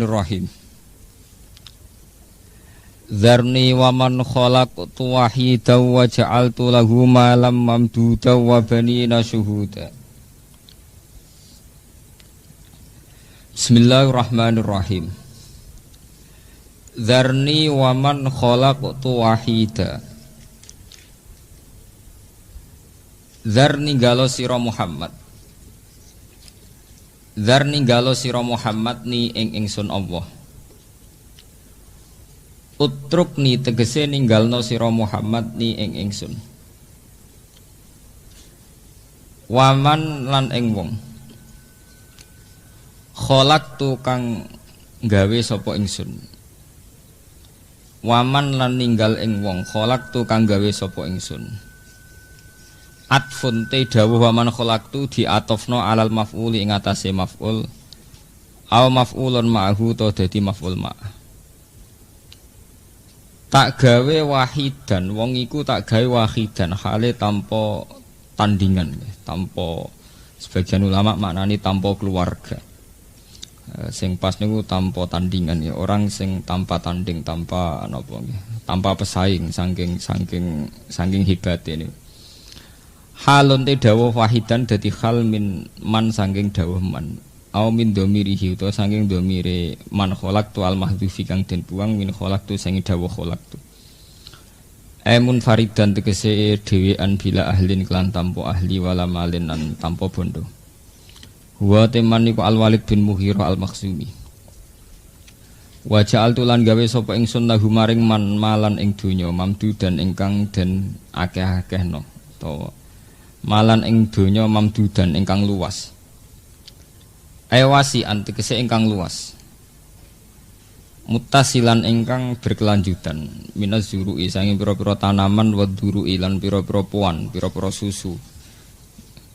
Bismillahirrahmanirrahim. Dzarni wa man khalaqtu wahidan wa ja'altu lahu malam mamdudan wa banina syuhuda. Bismillahirrahmanirrahim. Dzarni wa man khalaqtu wahida. Dzarni galo sira Muhammad. Dzarni galo sira Muhammad ni ing ingsun Allah. Utrukni tegese ninggalno sira Muhammad ni ing ingsun. Waman lan ing wong. Khalaqtu kang gawe sapa ingsun. Waman lan ninggal ing wong. Khalaqtu kang gawe sapa ingsun. Atfun te dawuh waman khalaqtu diatofno alal maf'uli ing atase maf'ul aw maf'ulun ma'hu to dadi maf'ul ma'. Tak gawe wahidan wong iku tak gawe wahidan hale tanpa tandingan, tanpa sebagian ulama maknani tanpa keluarga. Sing pas niku tanpa tandingan ya, orang sing tanpa tanding, tanpa napa nggih, tanpa pesaing saking hebate niku. Halun te dawuh wahidan dadi hal min man saking dawuh man au min dhamirihi utawa saking dhamire man khalaqtu al mahdhufi kang den buang min khalaqtu saking dawuh khalaqtu amun faridan tegese dhewean bila ahlin kelan tanpa ahli wala malin lan tanpa bondo wa teman niku al Walid bin Mughirah al Makhzumi wa ja'altu lan gawe sapa ingsun lahu maring man malan ing donya mamdudan ingkang den akeh-akehno utawa malan ing donya mamdudan ingkang luas. Ayawasi antekese ingkang luas. Muttasilan ingkang berkelanjutan. Minaz zuru'i saking pira-pira tanaman wa duru'i lan pira-pira puan, pira-pira susu.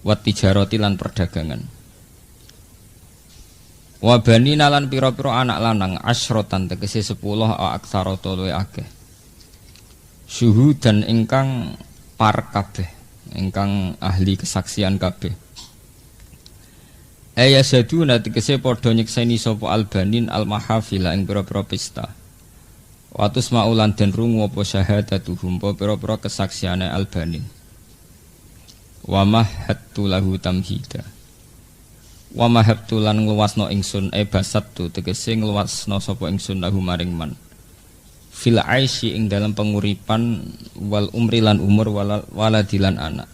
Wa tijarati lan perdagangan. Wa banina lan pira-pira anak lanang asyratan tegese 10 aksara luwih akeh. Syuhudan ingkang par kabeh. Ingkang ahli kesaksian kabeh. Ayasadu tegese padha nyekseni sapa albanin almahafila ing pira-pira pesta. Watus maulan den rungu apa syahadatuhum apa pira-pira kesaksiane albanin. Wa mahattu lahu tamhida. Wa mahabtu lan ngluwasno ingsun basattu tegese ngluwasno sapa ingsun lahu maring man. Fil aisy ing dalam penguripan wal umri lan umur waladilan anak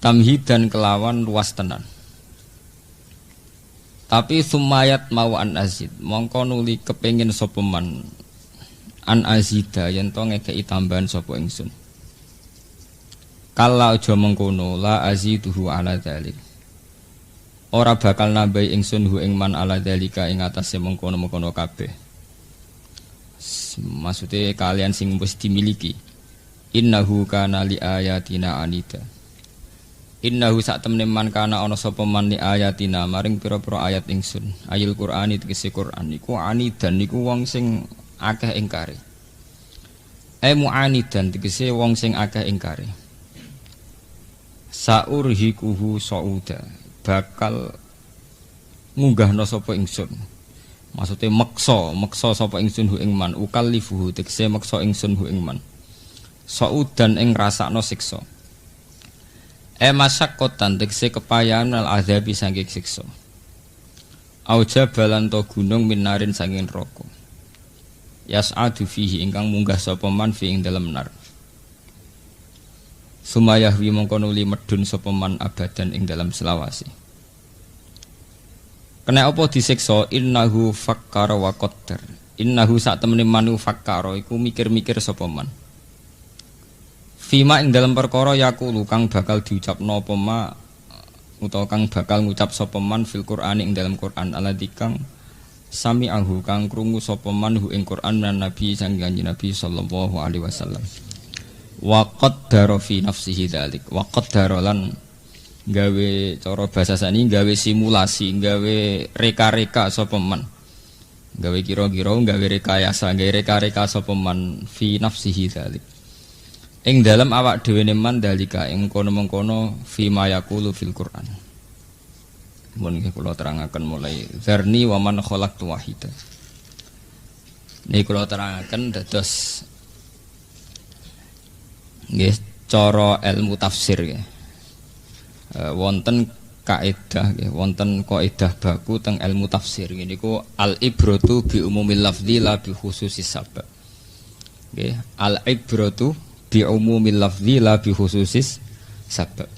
tamhidan kelawan luas tenan tapi sumayat mau an azid mongko nuli kepengin sapa man an azida yen to ngekeki tambahan sapa ingsun kala aja mengkono la aziduhu ala dzalik ora bakal nambahi ingsun hu ing man ala dzalika ing atase mengkono-mengkono kabeh. Maksudnya kalian sing wis dimiliki. Innahu kana li ayatina anida. Innahu sak temene man kana ana sapa man li ayatina maring pira-pira ayat ingsun. Ayil Qur'ani tegese Qur'an iku anidan niku wong sing akeh ingkare. Mu'anidan tegese wong sing akeh ingkare. Saurhikuhu sauda bakal ngunggahna sapa ingsun. Maksudnya maksa sapa ingsun hu ing man ukallifuhu tegese maksa ingsun hu ing man saudan ing rasakno siksa masyaqqatan tegese kepayahan al azabi saking siksa auja balan to gunung minarin saking neraka yas'adu fihi ingkang munggah sapa man fi ing dalem nar sumayahwi mongko nuli medun sapa man abadan ing dalam selawase. Kena apa disiksa innahu fakkara wa qaddar. Innahu sak temene manu fakkara iku mikir-mikir sapa man. Fima ing dalam perkara yaqulu kang bakal diucapno apa ma utawa kang bakal ngucap sapa man fil Qur'ani ing dalam Qur'an alladzi kang sami'ahu kang krungu sapa man hu ing Qur'an lan Nabi sang Kanjeng Nabi sallallahu alaihi wasallam. Wa qaddara fi nafsihi dzalik. Wa qaddara lan gawe cara bahasa sani gawe simulasi, gawe reka-reka sapa man. Gawe kira-kira, gawe rekayasa, gawe reka-reka sapa man fi nafsihi dzalik. Ing dalam awak dhewe ne man dalika ing kono-mengkono fi ma yaqulu fil Qur'an. Mun nggih kula terangaken mulai zarni wa man khalaqtu wahida. Niki kula terangaken dados nggih cara ilmu tafsir nggih. Wonten kaidah nggih, wonten kaidah baku teng ilmu tafsir nggih niku al ibratu bi umumil lafzi la bi khususis sabab. Nggih, al ibratu bi umumil lafzi la bi khususis sabab.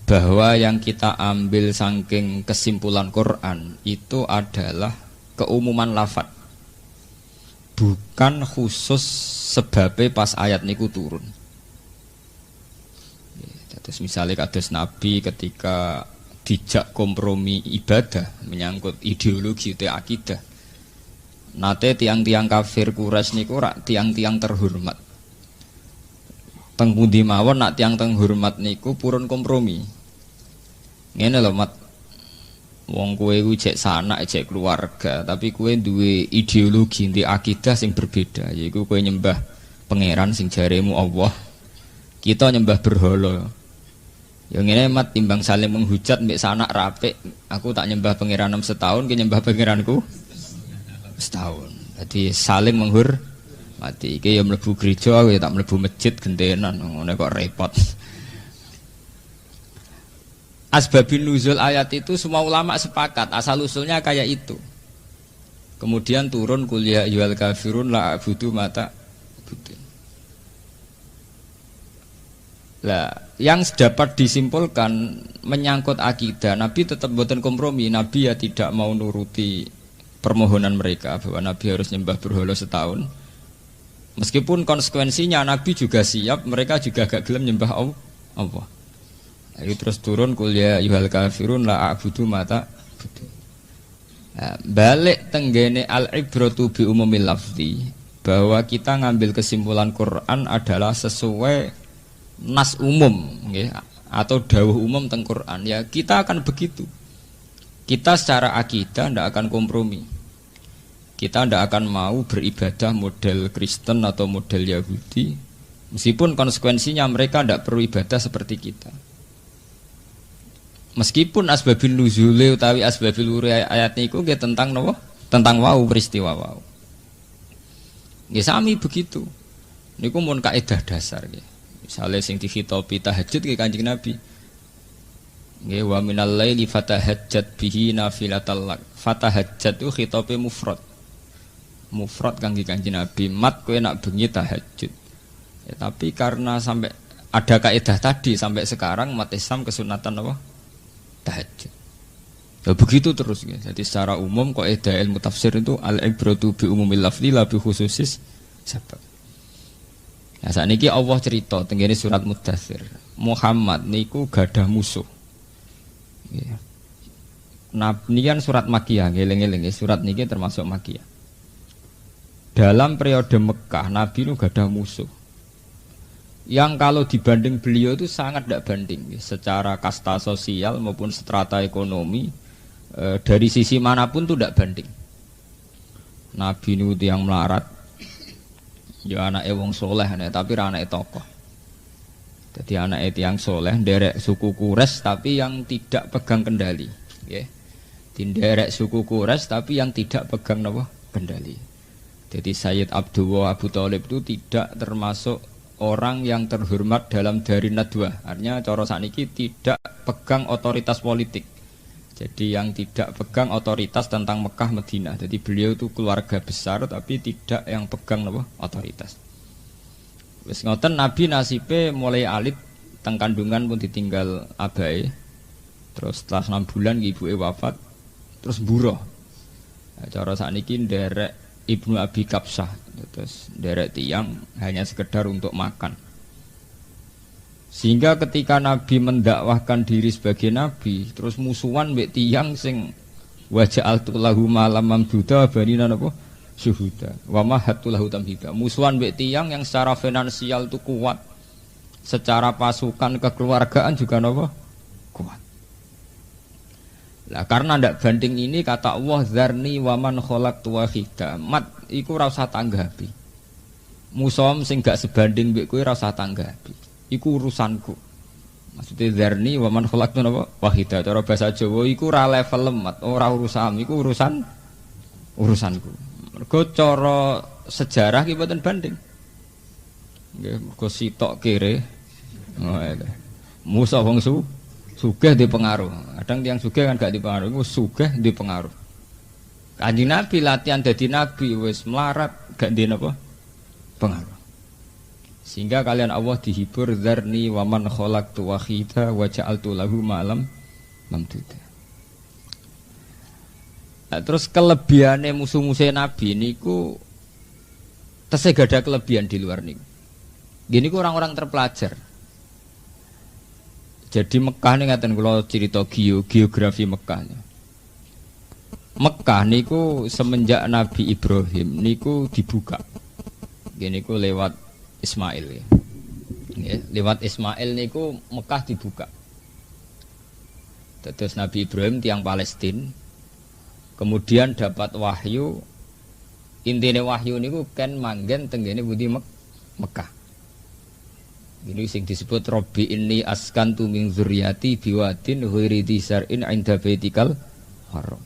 Bahwa yang kita ambil saking kesimpulan Quran itu adalah keumuman lafaz, bukan khusus sebabnya pas ayat niku turun. Terus misalnya kados Nabi ketika dijak kompromi ibadah menyangkut ideologi atau akidah, nate tiang-tiang kafir Quraisy niku rak tiang-tiang terhormat. Teng pundi mawon nak tiang terhormat niku purun kompromi. Ngene lho Mat. Wong kowe kuwi cek sanak cek keluarga, tapi kowe duwe ideologi di akidah sing berbeda, yaiku kowe nyembah pangeran sing jaremu Allah. Kita nyembah berhala. Ya ngene Mat, timbang saling menghujat mbek sanak rapik, aku tak nyembah pangeran 6 setahun, ki nyembah pangeranku setahun. Jadi saling menghormati. Iki ya mlebu gereja, aku ya tak mlebu masjid gentenan, ngene kok repot. Asbabun nuzul ayat itu semua ulama sepakat asal usulnya kayak itu. Kemudian turun qul ya ayyuhal kafirun la a'budu mata budin. Lah, yang dapat disimpulkan menyangkut akidah, Nabi tetap mboten kompromi. Nabi ya tidak mau nuruti permohonan mereka bahwa Nabi harus nyembah berhala setahun. Meskipun konsekuensinya Nabi juga siap, mereka juga gak gelem nyembah Allah. Lalu terus turun qul ya ayyuhal kafirun la a'budu mata budin. Nah, balik tenggene al-ibratu bi umumil lafzi, bahwa kita ngambil kesimpulan Quran adalah sesuai nas umum nggih, atau dawuh umum teng Quran. Ya kita akan begitu. Kita secara akidah ndak akan kompromi. Kita ndak akan mau beribadah model Kristen atau model Yahudi, meskipun konsekuensinya mereka ndak perlu ibadah seperti kita. Meskipun asbabun nuzule utawi asbabul wurud ayat niku nggih tentang napa? Tentang wau peristiwa wau. Nggih sami begitu. Niku mun kaidah dasar nggih. Misale sing dikhitobi tahajud nggih Kanjeng Nabi. Nggih wa minal laili fatahajjat bihi nafilatal lak. Fatahajjat itu khitobe mufrad. Mufrad kangge Kanjeng Nabi, mat kowe nak bengi tahajud. Ya, tapi karena sampai ada kaidah tadi sampai sekarang umat Islam kesunatan apa? Tahajud. Ya begitu terus ya. Jadi secara umum kaidah ilmu tafsir itu al-ibratu bi umumil lafzi la bi khususis sabab. Nah sakniki Allah cerita tenggene surat Muddatsir. Muhammad niku gadah musuh. Ya. Nabi kan surat Makkiyah, ngeling-eling surat niki termasuk Makkiyah. Dalam periode Mekah Nabi niku gadah musuh. Yang kalau dibanding beliau itu sangat tidak banding secara kasta sosial maupun strata ekonomi, dari sisi manapun itu tidak banding. Nabi itu yang melarat, ya anak wong soleh, tapi anak tokoh. Jadi anak yang soleh, derek suku Quraisy tapi yang tidak pegang kendali, ya. Derek suku Quraisy tapi yang tidak pegang kendali. Jadi Sayyid Abdullah Abu Thalib itu tidak termasuk orang yang terhormat dalam dari Nadwa. Artinya cara sakniki tidak pegang otoritas politik. Jadi yang tidak pegang otoritas tentang Mekah Madinah. Jadi beliau itu keluarga besar tapi tidak yang pegang otoritas. Wis ngoten Nabi nasibe mulai alit teng kandungan pun ditinggal abahe. Terus setelah 6 bulan ibuke wafat, terus buruh. Nah, cara sakniki nderek Ibnu Abi Kapsah, terus derek tiang hanya sekedar untuk makan. Sehingga ketika Nabi mendakwahkan diri sebagai Nabi, terus musuhan mbek tiang sing waja'altu lahu malam mamduda banina napa syuhuda wa mahattu lahu tamhida. Musuhan mbek tiang yang secara finansial itu kuat, secara pasukan kekeluargaan juga napa kuat. Lah karena ndak banding ini kata Allah zarni waman khalaqtu wahida. Mat iku ora usah tanggapi. Musom sing gak sebanding mbek kowe ora usah tanggapi. Iku urusanku. Maksudnya dzarni wa man khalaqtu napa wahida. Cara bahasa Jawa iku ora level lemat, ora urusan iku urusanku. Mergo cara sejarah ki mboten banding. Nggih, mergo sitok kere. Musa wong sugih di pengaruh. Kadang tiyang sugih kan gak dipengaruh, iku sugih di pengaruh. Kanjeng Nabi latihan dadi nabi wis melarat gak ndek napa pengaruh. Sehingga kalian Allah dihibur dzarni wa man khalaqtu wahida wa ja'altu lahu malam mamduda. Nah, terus kelebihane musuh-musuh Nabi niku tesih gadah kelebihan di luar niku. Gini ku orang-orang terpelajar. Jadi Mekah nih ngaten kula cerita geografi Mekah. Mekah niku semenjak Nabi Ibrahim niku dibuka. Gini ku lewat Ismail ya. Lewat Ismail niku Mekah dibuka. Terus Nabi Ibrahim tiang Palestina. Kemudian dapat wahyu. Intine wahyu niku kan manggen tenggene budi Mekah. Ini sing disebut Robbi inni askantu min dzurriyyati biwadin ghairi dzar'in 'inda baitikal haram.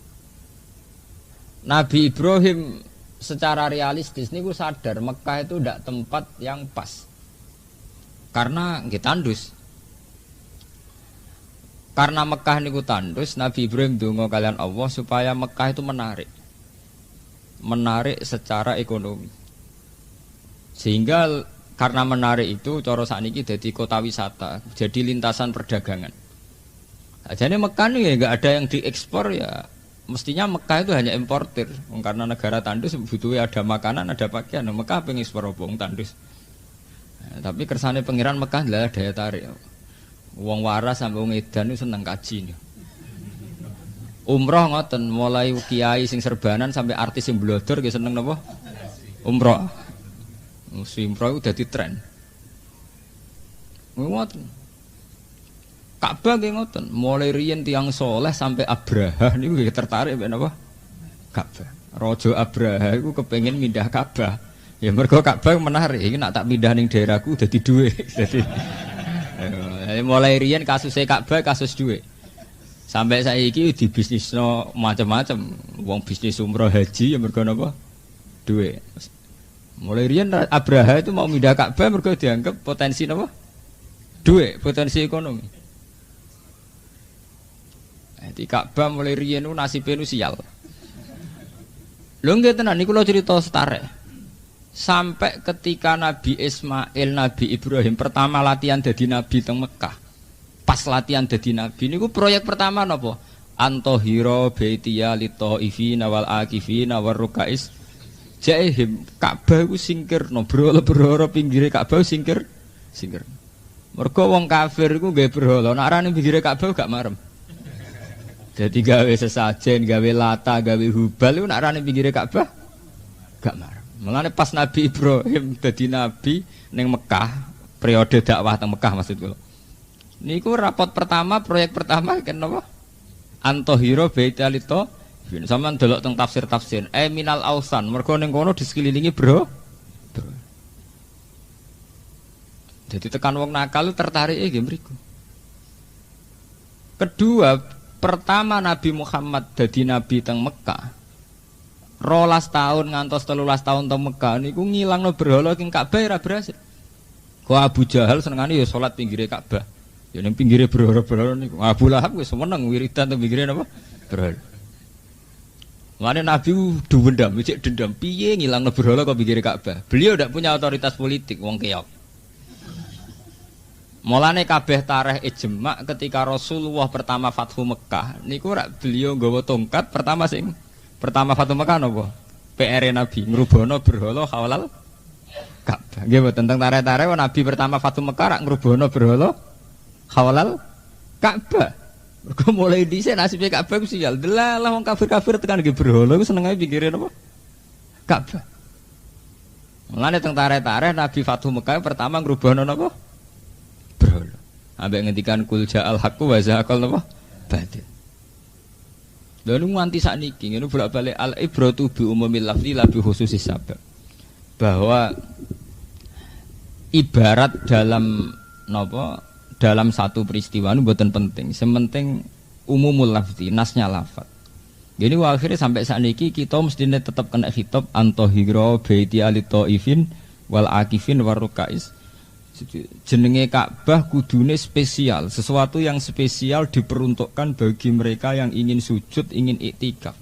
Nabi Ibrahim secara realistis niku sadar Mekah itu tidak tempat yang pas. Karena nggih tandus. Karena Mekah niku tandus, Nabi Ibrahim donga kalian Allah supaya Mekah itu menarik. Menarik secara ekonomi. Sehingga karena menarik itu cara sakniki dadi kota wisata, jadi lintasan perdagangan. Jadi Mekah ini ya enggak ada yang diekspor ya. Mestinya Mekah itu hanya importir. Karena negara tandus butuhnya ada makanan, ada pakaian. Mekah pengen ekspor obong tandus. Nah, tapi kersane pengiran Mekah adalah daya tarik. Wong waras sampai wong edan itu seneng kaji nih. Umroh ngoten, mulai kiai sing serbanan sampai artis sing blodor ki seneng napa? Umroh. Musim pro udah di tren. Ngoten. Ka'bah nggih ngoten, mulai riyen tiyang soleh sampai Abraha niku nggih tertarik mbek napa? Ka'bah. Raja Abraha iku kepengin mindah Ka'bah. Ya mergo Ka'bah menarik, iki nak tak pindah ning daerahku dadi dhuwit. Dadi mulai riyen kasusé Ka'bah kasus dhuwit. Sampai saiki di bisnisno macam-macam. Wong bisnis umroh haji ya mergo napa? Dhuwit. Mulai riyen Abraha itu mau pindah Ka'bah mergo dianggap potensi napa? Duit, potensi ekonomi. Di Ka'bah mulai riyen nu nasibe nu sial. Lho nggih tenan niku kula cerita setare. Sampai ketika Nabi Ismail, Nabi Ibrahim pertama latihan dadi nabi teng Mekah. Pas latihan dadi nabi niku proyek pertama napa? Antahira baitiya litaifina wal akifina war rukais. Jahim Ka'bah ku singkirno berhala-berhala pinggire Ka'bah singkir. Mergo wong kafir iku nggih berhala, nek arane pinggire Ka'bah gak marem. Dadi gawe sesajen, gawe lata, gawe hubal iku nek arane pinggire Ka'bah gak marem. Mulane pas Nabi Ibrahim dadi nabi ning Mekah, periode dakwah teng Mekah maksud kula. Niku rapot pertama, proyek pertama kan napa? Antahira baitalito. Sampeyan delok teng tafsir-tafsir, minal ausan, mergo ning kono disekelilingi bro. Jadi tekan wong nakal tertarik nggih mriku. Kedua, pertama Nabi Muhammad dadi nabi teng Mekah. 12 tahun ngantos 13 tahun teng Mekah niku ngilangno berhala king Ka'bah ora berhasil. Kok Abu Jahal senengane ya salat pinggire Ka'bah. Ya ning pinggire berhala-berhala niku. Abu Lahab wis seneng wiridan teng pinggire napa? Berhala. Mane Nabi dendam, cek dendam. Piye ngilangno berhala kok pinggire Ka'bah? Beliau tidak punya otoritas politik, wong keok. Mulane kabeh tarikh ijma ketika Rasulullah pertama Fathu Mekah niku rak beliau nggawa tongkat pertama Fathu Mekah napa? PR Nabi ngrubono berhala halal Ka'bah. Nggih mboten tentang tarikh-tarikh Nabi pertama Fathu Mekah rak ngrubono berhala halal Ka'bah. Mergo mulai dhisik nasibe Ka'bah ku sial. Delalah wong kafir-kafir tekan nggih berhala ku senenge pikire napa? Ka'bah. Mulane teng tarikh-tarikh Nabi Fathu Mekah pertama ngrubono napa? Berhala. Ambek ngendikan kul ja'al haqqu wa zahaqal napa? Batil. Lha nu nganti sakniki ngene bolak-balik al ibratu bi umumil lafzi la bi khususis sabab. Bahwa ibarat dalam napa? dalam satu peristiwa itu mboten penting. Sementing umumul lafzi, nasnya lafaz. Jadi akhirnya sampai saat ini kita mestinya tetap kena khitab antohiro baiti alitoifin wal akifin warukais. Jenenge Ka'bah kudune spesial, sesuatu yang spesial diperuntukkan bagi mereka yang ingin sujud, ingin iktikaf.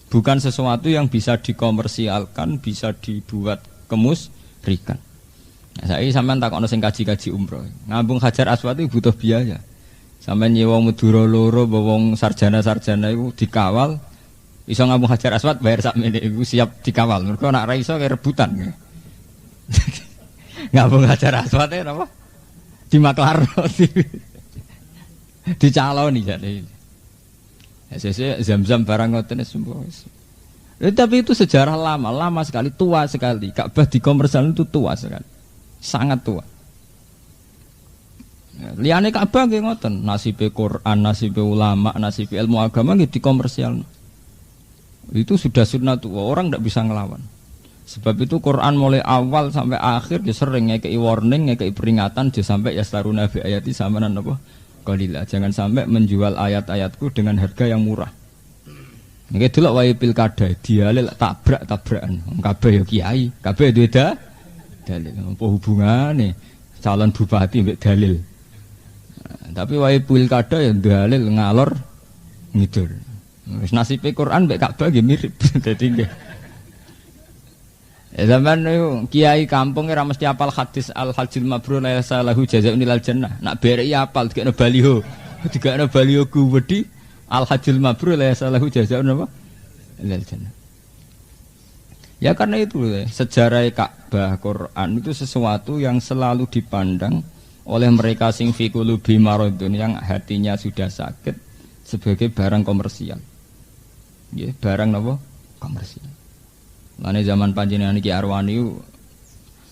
Bukan sesuatu yang bisa dikomersialkan, bisa dibuat kemusrikan. Nah, saya sampean takokno sing kaji-kaji umroh. Ngambung Hajar Aswad itu butuh biaya. Sampeyan nyewa Madura loro wong sarjana-sarjana iku dikawal, iso ngambung Hajar Aswad bayar sakmene iku siap dikawal. Mergo nek ra iso kaya rebutan. Ngambung Hajar Aswad e napa? Dimaklarno dicaloni jane. Sese Zam-Zam barang ngoten semua. Tapi itu sejarah lama sekali, tua sekali. Ka'bah dikomersialkan itu tua sekali. Sangat tua. Liyane Ka'bah nggih ngoten, nasibe Quran, nasibe ulama, nasibe ilmu agama nggih dikomersialno. Itu sudah sunnatullah, orang tidak bisa ngelawan. Sebab itu Quran mulai awal sampai akhir dia sering ngekei warning, ngekei peringatan, dia sampai yastaruna bi ayati samanan apa? Qalila. Jangan sampai menjual ayat-ayatku dengan harga yang murah. Nggih delok wae pilkada, dialil tabrak-tabrakan. Kabeh ya kiai, kabeh duwe dalil. Apa hubungane calon bupati mbek dalil? Tapi wae pilkada ya dalil ngalor ngidul. Wis nasibe Quran mbek Ka'bah nggih mirip. Dadi nggih. Zaman kiai kampung ora mesti apal hadis al hajjul mabrur la salahu jazaa'un ilal jannah. Nak bereki apal dikene baliho. Dikene baliho kuwedi al hajjul mabrur la salahu jazaa'un apa? Ilal jannah. Ya karena itu sejarah Ka'bah Quran itu sesuatu yang selalu dipandang oleh mereka sing fi qulubi maradun yang hatinya sudah sakit sebagai barang komersial. Ya, barang apa? Komersial. Lane zaman panjenengan Ki Arwani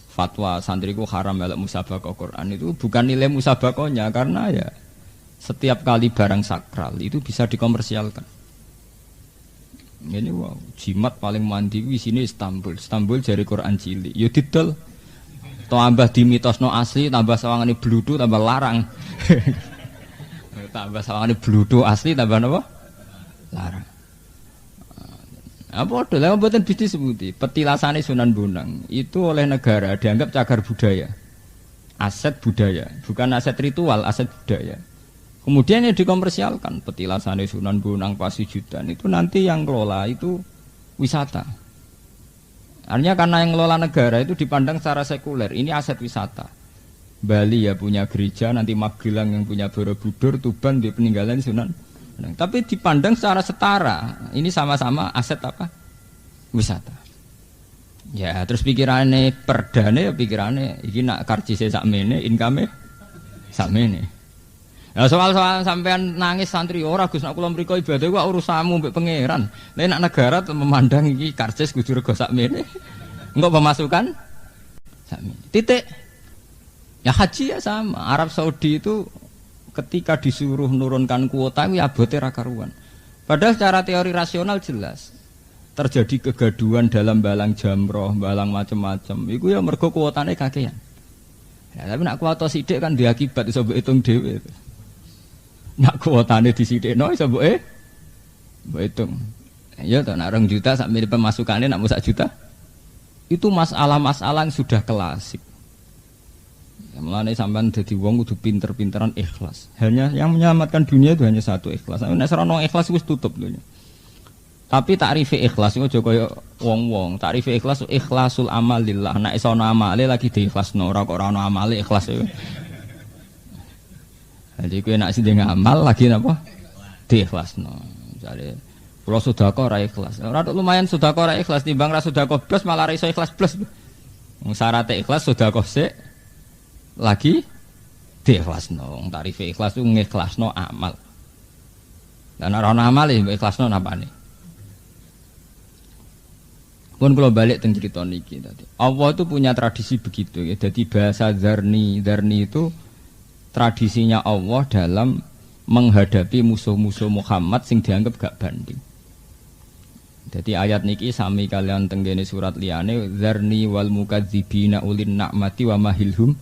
fatwa santriku haram melok musabaqah Quran itu bukan nilai musabaqahnya karena ya setiap kali barang sakral itu bisa dikomersialkan. Ini wow, jimat paling mandi di sini Istanbul jari Quran cilik. Yo didol. Tambah dimitosno asli, tambah sawangane bludhu, tambah larang. Tambah sawangane bludhu asli, tambah napa? Larang. Apa padha lha mboten disebuti. Petilasane Sunan Bonang itu oleh negara dianggap cagar budaya. Aset budaya, bukan aset ritual, aset budaya. Kemudian yang dikomersialkan, petilasane Sunan Bonang Pasjudan itu nanti yang kelola itu wisata. Artinya karena yang ngelola negara itu dipandang secara sekuler, ini aset wisata. Bali ya punya gereja, nanti Magelang yang punya Borobudur, Tuban di peninggalan Sunan. Tapi dipandang secara setara, ini sama-sama aset apa? Wisata. Ya terus pikirannya perdane, pikirannya ini nak karcise sakmene, income sakmene. Nah, soal-soal sampean nangis santri ora Gus nak kula mriko ibadah kok urusanmu mbek pangeran. Lah nek negara memandang iki karcis kudu rego sakmene. Engko pemasukan sakmene. Titik. Ya haji ya sama. Arab Saudi itu ketika disuruh menurunkan kuota itu abote ra karuan. Padahal secara teori rasional jelas terjadi kegaduhan dalam balang jamroh, balang macam-macam. Iku ya mergo kuotane kakean. Ya, tapi nak kuota sithik kan diakibat iso mbok hitung dhewe. Nak kuotane disidikno iso mbok hitung. Ya to nak 2 juta sak mirip pemasukane nak 1 juta. Itu masalah-masalah yang sudah klasik. Ya, mulane sampean dadi wong kudu pinter-pinteran ikhlas. Hanya yang menyelamatkan dunia itu hanya satu ikhlas. Nek ora ikhlas wis tutup lho. Tapi takrife ikhlas iku aja kaya wong-wong. Takrife ikhlas ikhlasul amal lillah. Nek iso ana amale lagi diikhlasno, ora kok ora ana amale ikhlas iku. Jadi kowe nek sing ngamal lagi napa? Diikhlasno. Jare kula sedekah ora ikhlas. Ora lumayan sedekah ora ikhlas timbang ra sedekah blas malah ra iso ikhlas blas. Wong syarat ikhlas sedekah sik lagi diikhlasno. Tarife ikhlas ku ngikhlasno amal. Lan ora ana amal ya ikhlasno napane. Pun kalau balik teng cerita niki tadi. Allah itu punya tradisi begitu ya. Jadi bahasa Zarni itu tradisinya Allah dalam menghadapi musuh-musuh Muhammad sing dianggap gak banding. Jadi ayat niki sami kalian tenggene surat liyane Zarni wal mukadzibina ulin na'mati wa mahilhum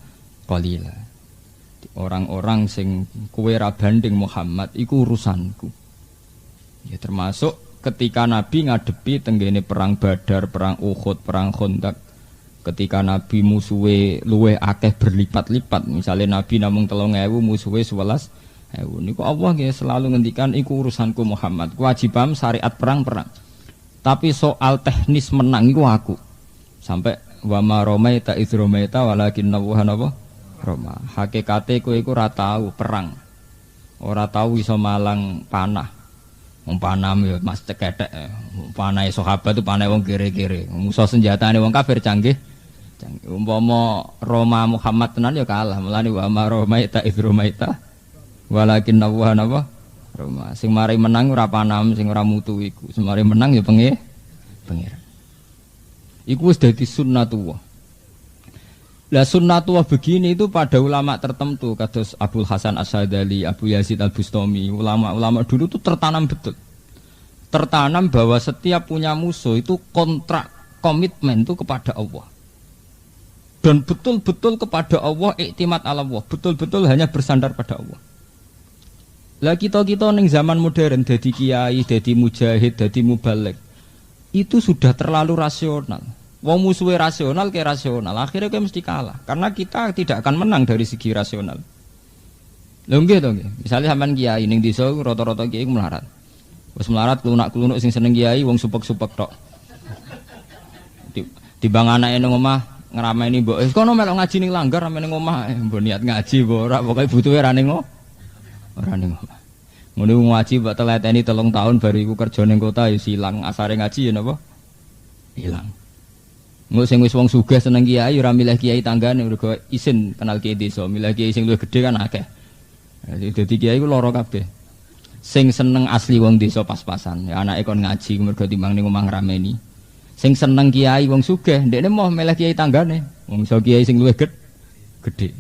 qalila. orang-orang sing kowe ra banding Muhammad iku urusanku. Ya termasuk ketika Nabi ngadepi tenggene perang Badar, perang Uhud, perang Khandaq. Ketika Nabi musuhe luweh akeh berlipat-lipat, misalnya Nabi namung 3.000 musuhe 11.000. Niku Allah nggih selalu ngendikan iku urusanku Muhammad. Kewajiban syariat perang-perang. Tapi soal teknis menang iku aku. Sampai wa ma ramaita idz ramaita walakinna Allaha rama. Hakikate kowe iku ora tau perang. Ora tau iso malang panah. Wong panah ya mas cekethek. Panahe sahabat itu panah wong kere-kere. Musuh senjatane wong kafir canggih. Umpama Roma Muhammad tenan ya kalah. Mulane wa ma ramaita idz ramaita walakin Allaha Roma. Sing mari menang ora panam, sing ora mutu iku. Sing mari menang ya pengiran. Iku wis dadi sunnatullah. Lah sunnatullah begini itu pada ulama tertentu kados Abdul Hasan As-Sadali, Abu Yazid Al-Bustami, ulama-ulama dulu itu tertanam betul. Tertanam bahwa setiap punya musuh itu kontrak komitmen itu kepada Allah. Dan betul-betul kepada Allah, iktimat ala Allah, betul-betul hanya bersandar pada Allah. Lah kita ning zaman modern dadi kiai, dadi mujahid, dadi mubaligh. Itu sudah terlalu rasional. Wong musuhe rasional ke rasional, akhirnya kita mesti kalah karena kita tidak akan menang dari segi rasional. Lho nggih to nggih. Misale sampean kiai ning desa rata-rata kiai melarat. Wis melarat klunak-klunuk sing seneng kiai wong supek-supek tok. Timbang anake ning omah ngrameni mbok wis kono melok ngaji ning langgar sampe ning omah mbok niat ngaji mbok ora pokoke butuhe ra ning ora ning omah. Ngono ngaji mbok teleteni 3 tahun baru iku kerja ning kota ya silang asare ngaji ya napa? Hilang. Engko sing wis wong sugih seneng kiai ora milih kiai tanggane mergo isin kenal kiai desa, milih kiai sing luwih gedhe kan akeh. Dadi kiai ku lara kabeh. Sing seneng asli wong desa pas-pasan, ya anake kon ngaji mergo timbang ning omah ngrameni. Sing seneng kiai wong sugih, ndekne mau milih kiai tanggane, wong iso kiai sing luwih gedhe.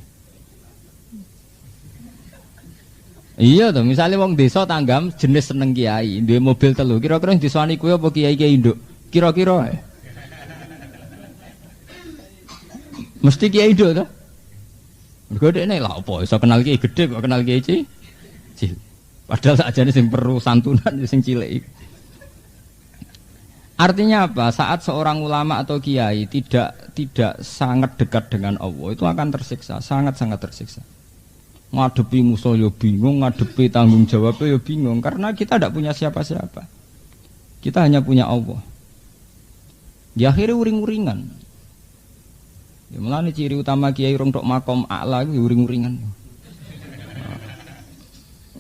Iya to, misale wong desa tanggam jenis seneng kiai, duwe mobil 3, kira-kira sing diswani kuwi apa kiai-kiai nduk? Kira-kira mesti kiai nduk to. Mergo dekne lha apa iso kenal kiai gedhe kok kenal kiai cilik. Padahal sakjane sing perlu santunan sing cilik. Artinya apa? Saat seorang ulama atau kiai tidak sangat dekat dengan Allah, itu akan tersiksa, sangat-sangat tersiksa. Ngadepi musuh ya bingung, ngadepi tanggung jawabnya ya bingung, karena kita tidak punya siapa-siapa. Kita hanya punya Allah. Di akhirnya uring-uringan. Ya mulane ciri utama kiai rong tok makom a'la itu uring-uringan.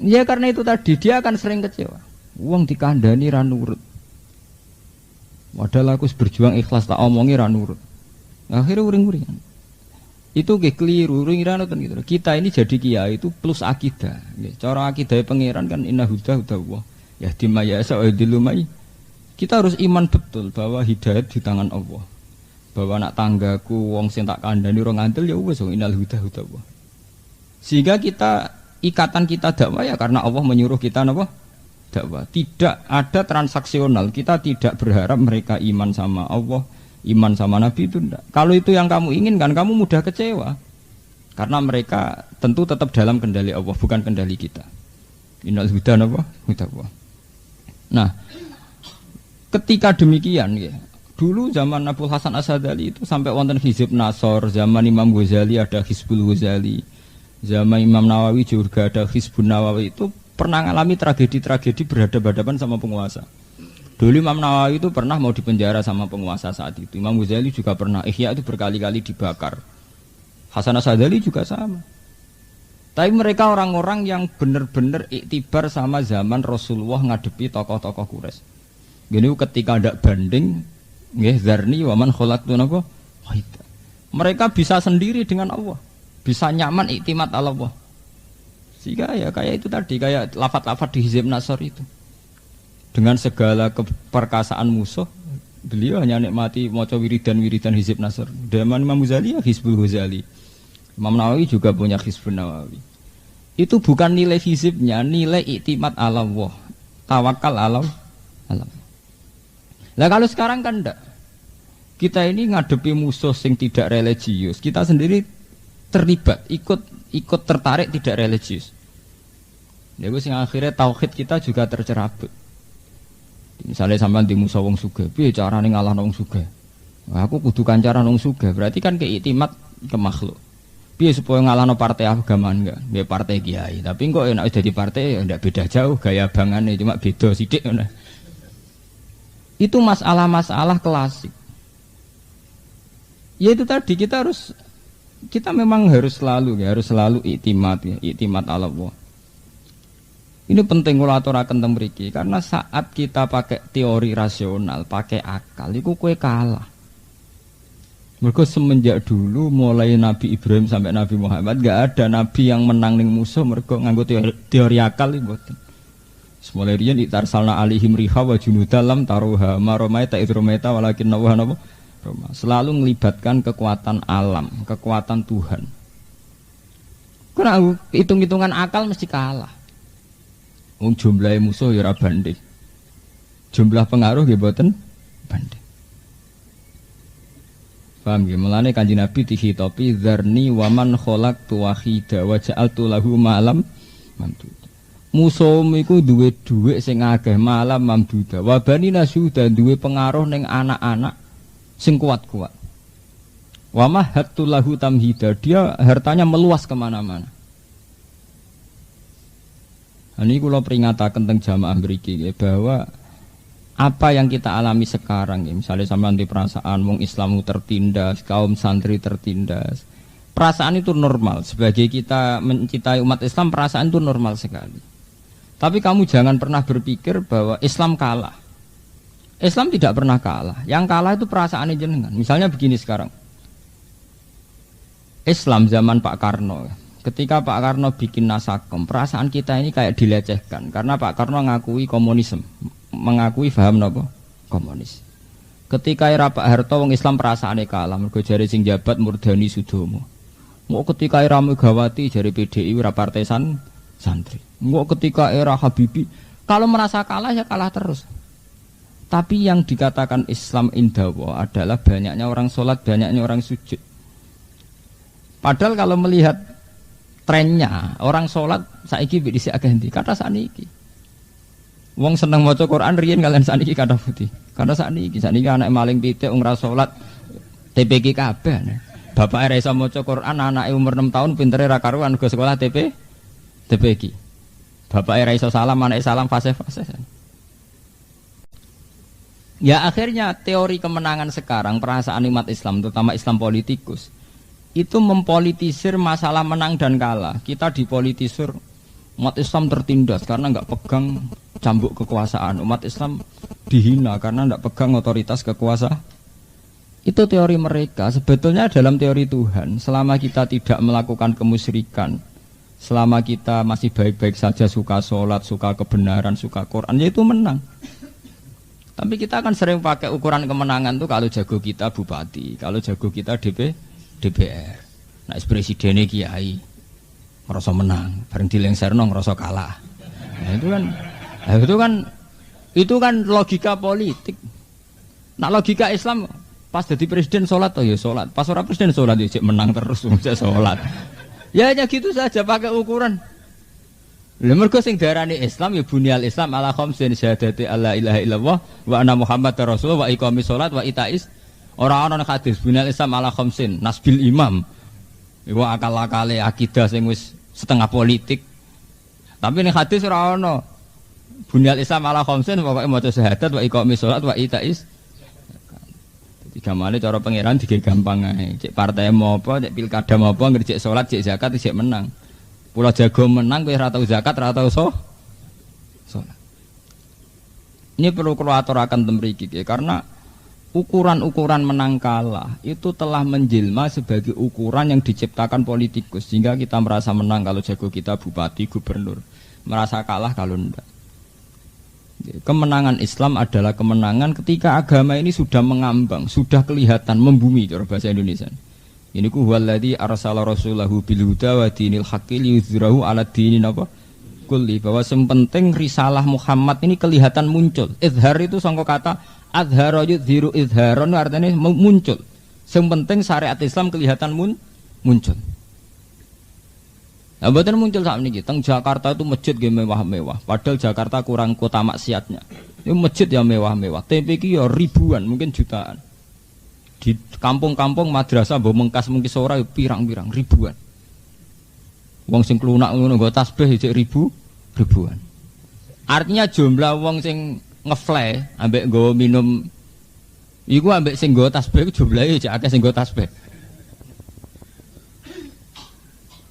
Ya karena itu tadi dia akan sering kecewa. Wong dikandani ra nurut. Padahal aku berjuang ikhlas tak omongi ra nurut. Akhirnya uring-uringan. Itu ke keliru, uring-uringan gitu. Kita ini jadi kiai itu plus akidah. Cara akidah pangeran kan inna huda Allah. Ya dimaya sa dilumai. Kita harus iman betul bahwa hidayat di tangan Allah. Bahwa anak tanggaku wong sing tak kandhani ora ngandel ya wis innal huda Allah. Sehingga ikatan kita dakwah ya karena Allah menyuruh kita napa? Dakwah. Tidak ada transaksional. Kita tidak berharap mereka iman sama Allah, iman sama Nabi itu enggak. Kalau itu yang kamu inginkan, kamu mudah kecewa. Karena mereka tentu tetap dalam kendali Allah, bukan kendali kita. Innal huda napa? Huda Allah. Nah, ketika demikian ya, dulu zaman Abdul Hasan As-Sadali itu sampai wonten Hizib Nasor, zaman Imam Ghazali ada Hizbul Ghazali, zaman Imam Nawawi juga ada Hizbun Nawawi, itu pernah mengalami tragedi-tragedi berhadapan-hadapan sama penguasa. Dulu Imam Nawawi itu pernah mau dipenjara sama penguasa saat itu. Imam Ghazali juga pernah, Ihya itu berkali-kali dibakar. Hasan As-Sadali juga sama. Tapi mereka orang-orang yang benar-benar iktibar sama zaman Rasulullah ngadepi tokoh-tokoh Quraisy. Gini ketika ada banding, nggih zarni wa man khalaqtu napa wahida. Mereka bisa sendiri dengan Allah, bisa nyaman iktimat Allah. Sehingga ya kayak itu tadi, kayak lafaz-lafaz di Hizib Nasr itu. Dengan segala keperkasaan musuh, beliau hanya nikmati maca wiridan-wiridan Hizib Nasr. Zaman Imam Ghazali ya Hizbul Ghazali. Imam Nawawi juga punya Hizbun Nawawi. Itu bukan nilai hizibnya, nilai iktimat Allah, tawakal Allah. Lah kalau sekarang kan enggak. Kita ini ngadepi musuh sing tidak religius, kita sendiri terlibat, ikut tertarik, tidak religius. Ya wis sing akhirnya tauhid kita juga tercerabut. Misalnya sampean di musa wong sugih, piye carane ngalahno wong sugih? Nah, aku kudu kancaran wong sugih, berarti kan keiktimat ke makhluk. Piye supaya ngalahno partai agama enggak? Dia partai kiai, tapi kok enak jadi partai ya ndak beda jauh gaya bangane, cuma beda sithik ngono. Itu masalah-masalah klasik. Ya itu tadi kita memang harus selalu iktimat ya, iktimat ala Allah. Ini penting kula aturaken teng mriki karena saat kita pakai teori rasional, pakai akal, iku kowe kalah. Mergo semenjak dulu mulai Nabi Ibrahim sampai Nabi Muhammad gak ada nabi yang menang ning musuh mergo nganggo teori akal iki mboten. Semulai riyen itarsalna alihim riha wa junudalam taruha maromaita idromaita walakin nawah selalu melibatkan kekuatan alam, kekuatan Tuhan. Karena hitung-hitungan akal mesti kalah. Wong jumlahe musuh ya ora banding. Jumlah pengaruh nggih mboten banding. Paham nggih? Mulane Kanjeng Nabi dihitopi dzarni waman khalaqtu wahida wa ja'altu lahu malam mamdud. Musuhmu iku duwe dhuwit sing akeh malam mamduda. Wa bani nasuda duwe pengaruh ning anak-anak sing kuat-kuat. Wa mahattu lahu tamhida. Dia hartanya meluas kemana-mana. Ini kula peringataken teng jamaah mriki bahwa apa yang kita alami sekarang ya, misalnya sampean di perasaan wong Islam tertindas, kaum santri tertindas. Perasaan itu normal. Sebagai kita mencintai umat Islam, perasaan itu normal sekali. Tapi kamu jangan pernah berpikir bahwa Islam kalah. Islam tidak pernah kalah. Yang kalah itu perasaan jenengan. Misalnya begini sekarang. Islam zaman Pak Karno. Ketika Pak Karno bikin Nasakom, perasaan kita ini kayak dilecehkan karena Pak Karno ngakui komunisme, mengakui paham napa? Komunis. Ketika era Pak Harto wong Islam perasaane kalah, mergo jare sing jabat Murdani Sudomo. Mau ketika era Megawati jare PDI ora partai santri. Mau ketika era Habibie, kalau merasa kalah ya kalah terus. Tapi yang dikatakan Islam indawa adalah banyaknya orang sholat, banyaknya orang sujud. Padahal kalau melihat trennya orang sholat saiki bisa ganti kata saniki. Wong seneng maca Quran riyen kalian saniki kata putih. Karena saniki anak maling pitik wong ra sholat TPQ kabeh. Bapak ra iso maca Quran, anake umur 6 tahun pintere ra karuan go sekolah TPQ. Bapak ra iso salam, anake salam fase-fase. Ya akhirnya teori kemenangan sekarang perasaan umat Islam terutama Islam politikus itu mempolitisir masalah menang dan kalah. Kita dipolitisir, umat Islam tertindas karena enggak pegang cambuk kekuasaan. Umat Islam dihina karena enggak pegang otoritas kekuasaan. Itu teori mereka. Sebetulnya dalam teori Tuhan, selama kita tidak melakukan kemusyrikan, selama kita masih baik-baik saja, suka sholat, suka kebenaran, suka Quran, ya itu menang. Tapi kita akan sering pakai ukuran kemenangan tuh kalau jago kita bupati, kalau jago kita DPR. Nah, presidennya kiai ngerasa menang, bareng dilengserno ngerasa kalah. Nah, itu kan logika politik. Nah, logika Islam pas jadi presiden sholat, oh ya sholat. Pas orang presiden sholat ya menang terus, bisa sholat. Ya hanya gitu saja pakai ukuran. Lha mergo sing darani Islam ya bunyal Islam ala khamsin syahadati alla ilaha illallah wa anna muhammadar rasulullah wa iqamis shalat wa itais. Ora ana hadis bunyal Islam ala khamsin nasbil imam. Iku akal-akale akidah sing wis setengah politik. Tapi ning hadis ora ana bunyal Islam ala khamsin pokoke maca syahadat wa iqamis shalat wa itais. Dadi gamane cara pangeran dige gampang ae. Cek partai mau apa, cek pilkada mau apa, ngerjek salat, cek zakat, cek menang. Pulau jago menang kowe ora tau zakat, ora tau salat. Ini perlu kula aturaken mriki karena ukuran-ukuran menang kalah itu telah menjelma sebagai ukuran yang diciptakan politikus sehingga kita merasa menang kalau jago kita bupati, gubernur, merasa kalah kalau enggak. Kemenangan Islam adalah kemenangan ketika agama ini sudah mengambang, sudah kelihatan membumi cara bahasa Indonesia. Ini ku huwallazi arsala rasulahu bil huda wa dinil haqqi liyudhhirahu 'ala dinin apa kulli, bahwa penting risalah Muhammad ini kelihatan muncul. Izhar itu sangka kata adhara yudhiru izharon, artinya muncul. Yang penting syariat Islam kelihatan muncul. Nah, mboten muncul sak niki. Teng Jakarta itu masjid nggih mewah-mewah. Padahal Jakarta kurang kota maksiatnya. Itu masjid ya mewah-mewah. Tempe iki ya ribuan, mungkin jutaan. Di kampung-kampung madrasah mbok mengkas mungkin ora pirang-pirang ribuan. Wong sing klunak ngono nggo tasbih jek ribuan. Artinya jumlah wong sing ngefly ambek nggo minum iku ambek sing nggo tasbih jumlahe jek akeh sing nggo tasbih.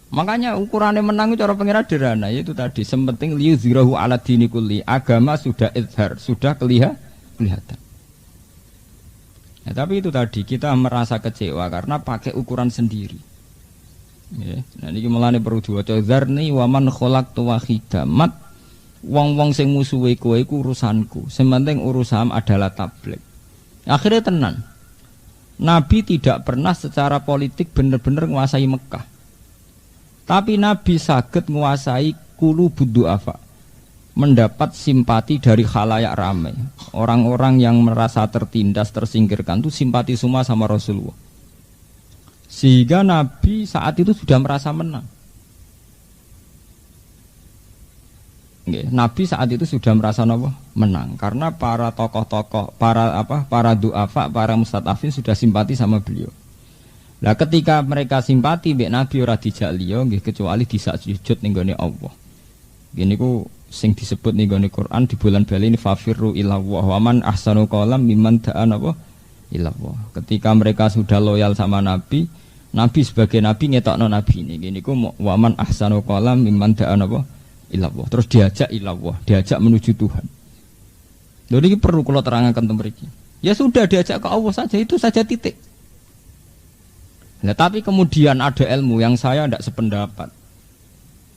Makanya ukurannya menang itu cara pengira sederhana, yaitu tadi sementing liyuzhirahu ala dini kulli. Agama sudah izhar, sudah kelihatan. Ya, tapi itu tadi kita merasa kecewa karena pakai ukuran sendiri. Ya, nah ini mulane perlu diwaca dzarni wa man khalaqtu wahida. Mat wong-wong sing musuhe kowe iku urusanku. Sementing urusan adalah tabligh. Akhirnya tenan. Nabi tidak pernah secara politik benar-benar menguasai Mekah. Tapi Nabi saged menguasai qulubud du'afa, mendapat simpati dari khalayak ramai. Orang-orang yang merasa tertindas, tersingkirkan itu simpati semua sama Rasulullah. Sehingga Nabi saat itu sudah merasa menang. Nabi saat itu sudah merasa menang karena para tokoh-tokoh, para du'afa, para mustadafin sudah simpati sama beliau. Lah ketika mereka simpati mbek Nabi ora dijak liya nggih kecuali disak sujud ning gone Allah. Gini ku sing disebut ning gone Quran di bulan Bali ini fafirru ilallah wa man ahsanu qalam mimman da'a ilallah. Ketika mereka sudah loyal sama Nabi, Nabi sebagai Nabi ngetokno Nabi ini. Gini ku wa man ahsanu qalam mimman da'a ilallah. Terus diajak ilallah, diajak menuju Tuhan. Lha iki perlu kula terangaken teng mriki. Ya sudah diajak ke Allah saja, itu saja titik. Nah, tapi kemudian ada ilmu yang saya tidak sependapat.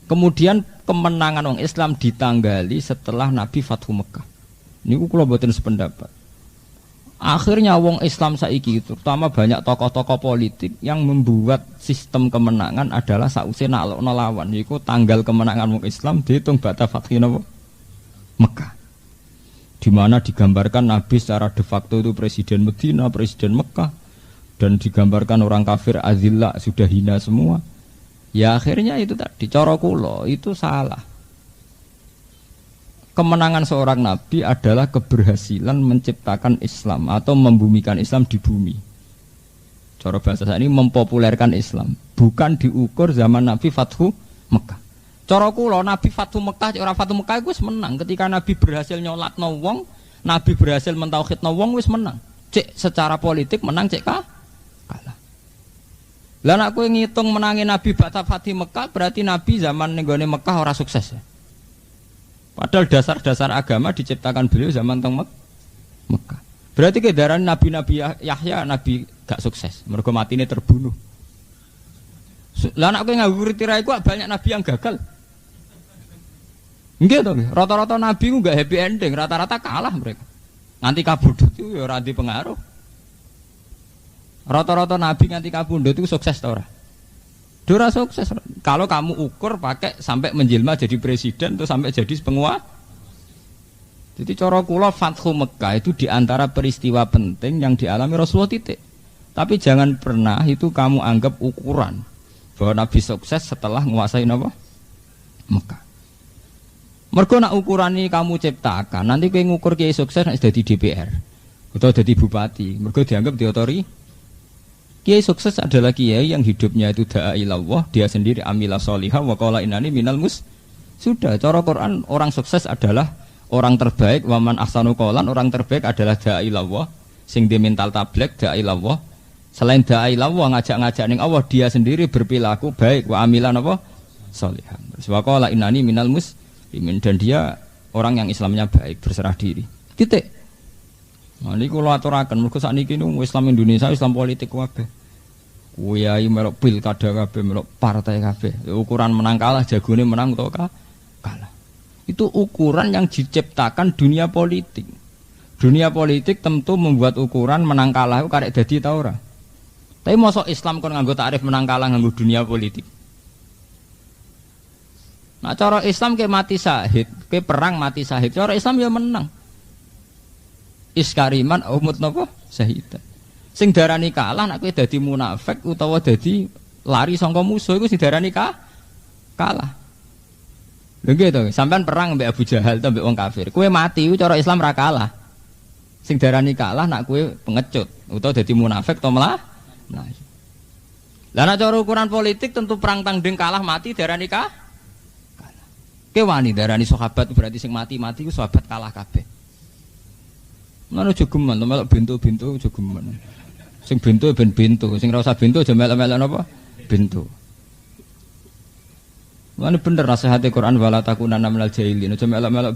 Kemudian kemenangan orang Islam ditanggali setelah Nabi Fathu Mekah. Ini kula mboten sependapat. Akhirnya wong Islam saiki itu, terutama banyak tokoh-tokoh politik yang membuat sistem kemenangan adalah sausé nalokno lawan. Iku tanggal kemenangan wong Islam dihitung ba'da Fathi Mekah. Di mana digambarkan Nabi secara de facto itu presiden Medina, presiden Mekah. Dan digambarkan orang kafir azillah sudah hina semua. Ya akhirnya itu tadi cara kula itu salah. Kemenangan seorang nabi adalah keberhasilan menciptakan Islam atau membumikan Islam di bumi. Cara bahasa saya ini mempopulerkan Islam, bukan diukur zaman Nabi Fathu Mekah. Cara kula Nabi Fathu Mekah ora Fathu Mekah wis menang ketika Nabi berhasil nyolatno wong, Nabi berhasil mentauhidno wong wis menang. Cek secara politik menang cek kalah. Lah nek kowe ngitung menangi Nabi ba'da Fatih Mekah berarti Nabi zaman nenggone Mekah ora sukses ya. Padahal dasar-dasar agama diciptakan beliau zaman teng Mekah. Berarti kedaran Nabi-Nabi Yahya Nabi gak sukses, mergo matine terbunuh. Lah nek kowe nganggo kriteria iku banyak Nabi yang gagal. Nggih to, rata-rata Nabi ku gak happy ending, rata-rata kalah mereka. Nganti kabudut itu ya ora dipengaruh. Rata-rata Nabi nganti kabundut itu sukses ta ora? Ora sukses. Kalau kamu ukur pakai sampai menjelma jadi presiden atau sampai jadi penguasa. Jadi cara kula Fathu Mekah itu diantara peristiwa penting yang dialami Rasulullah titik. Tapi jangan pernah itu kamu anggap ukuran bahwa Nabi sukses setelah menguasai apa? Mekah. Mergo nak ukuran ini kamu ciptakan, nanti kowe ngukur kiai sukses nek dadi DPR atau dadi bupati, mergo dianggap diotori. Kiai sukses adalah kiai yang hidupnya itu da'a ilallah, dia sendiri amila sholihah wa qala innani minal sudah, cara Quran orang sukses adalah orang terbaik, wa man ahsanu qolan, orang terbaik adalah da'a ilallah, sing di mental tabligh da'a ilallah. Selain da'a ilallah ngajak-ngajak ning Allah, dia sendiri berperilaku baik wa amilan apa? Sholihah. Wa qala innani minal muslimin, dan dia orang yang Islamnya baik, berserah diri. Titik. Nah, ini kalau aturakan, mereka saat ini Islam Indonesia, Islam politik kabeh. Kuyai melok pilkada kabeh, melok partai kabeh. Ukuran menang kalah, jagone menang atau kalah. Itu ukuran yang diciptakan dunia politik. Dunia politik tentu membuat ukuran menang kalah itu karek dadi ta ora. Tapi mosok Islam kon nganggo takrif menang kalah nganggo dunia politik. Nah cara Islam ke mati syahid, ke perang mati syahid. Cara Islam ya menang. Iskariman umut napa syahidan. Sing darani kalah nek kowe dadi munafik utawa dadi lari saka musuh iku sing darani kalah. kalah. Lho gitu, sampean perang mbek Abu Jahal ta mbek wong kafir. Kowe mati cara Islam ra kalah. Sing darani kalah nak kowe pengecut utawa dadi munafik to malah. Nah. Lah nek cara ukuran politik tentu perang tanding kalah mati darani kalah. Kowe wani darani sahabat berarti sing mati-mati ku sahabat kalah kabeh. Ngono aja geman, melok bintu-bintu aja geman. Sing bintu ben bintu, sing ora usah bintu aja melok-melok napa? Bintu. Lan bener nasihat Quran wala takunanna minal jahilin, aja melok-melok